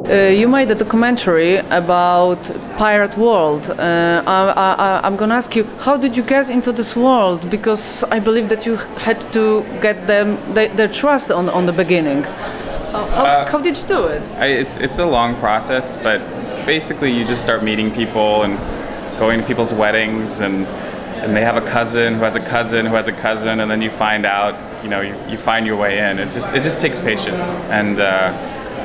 You made a documentary about pirate world. I'm gonna ask you, how did you get into this world? Because I believe that you had to get their trust on the beginning. How did you do it? It's a long process, but basically you just start meeting people and going to people's weddings, and they have a cousin who has a cousin who has a cousin, and then you find out, you find your way in. It just takes patience and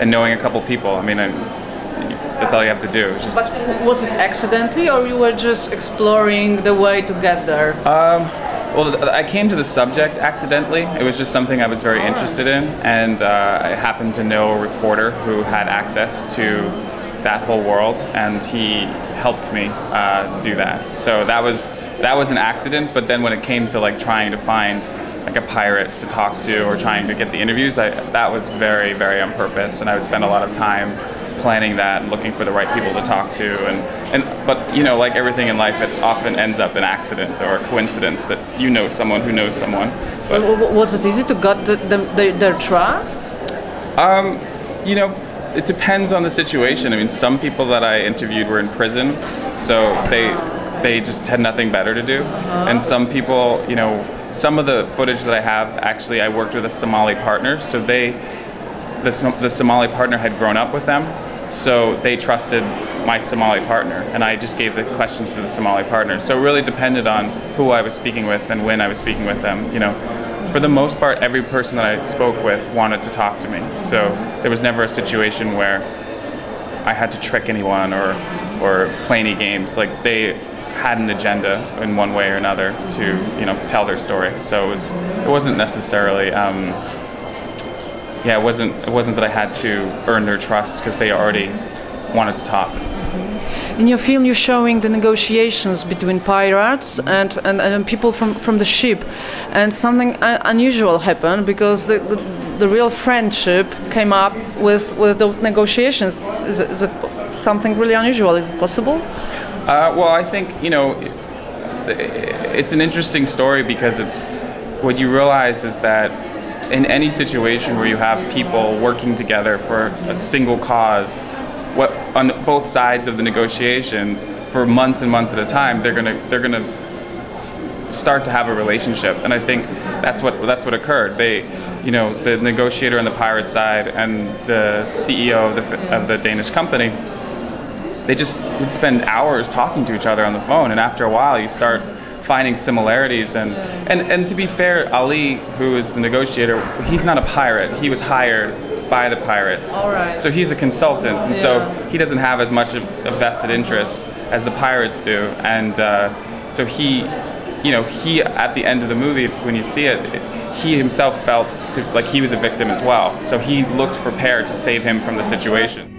knowing a couple people. I mean, that's all you have to do. But was it accidentally, or you were just exploring the way to get there? Well, I came to the subject accidentally. It was just something I was very interested in, and I happened to know a reporter who had access to that whole world, and he helped me do that. So that was an accident. But then when it came to trying to find a pirate to talk to or trying to get the interviews, that was very, very on purpose, and I would spend a lot of time planning that and looking for the right people to talk to, but like everything in life, it often ends up an accident or a coincidence that you know someone who knows someone. But was it easy to get their trust? It depends on the situation. I mean, some people that I interviewed were in prison, so they just had nothing better to do, and some people, some of the footage that I have, actually I worked with a Somali partner, so the Somali partner had grown up with them, so they trusted my Somali partner, and I just gave the questions to the Somali partner. So it really depended on who I was speaking with and when I was speaking with them. For the most part, every person that I spoke with wanted to talk to me, so there was never a situation where I had to trick anyone or play any games. Like, they had an agenda in one way or another to tell their story. So it wasn't necessarily it wasn't that I had to earn their trust, because they already wanted to talk. In your film, you're showing the negotiations between pirates and people from the ship, and something unusual happened, because the real friendship came up with the negotiations. Is it something really unusual? Is it possible? Well, I think it's an interesting story, because what you realize is that in any situation where you have people working together for a single cause, on both sides of the negotiations for months and months at a time, they're gonna start to have a relationship, and I think that's what occurred. The negotiator on the pirate side and the CEO of the Danish company, they just would spend hours talking to each other on the phone, and after a while you start finding similarities, and to be fair, Ali, who is the negotiator, he's not a pirate. He was hired by the pirates. All right. So he's a consultant, and so he doesn't have as much of a vested interest as the pirates do, and so he at the end of the movie, when you see it, he himself felt like he was a victim as well. So he looked for Pear to save him from the situation.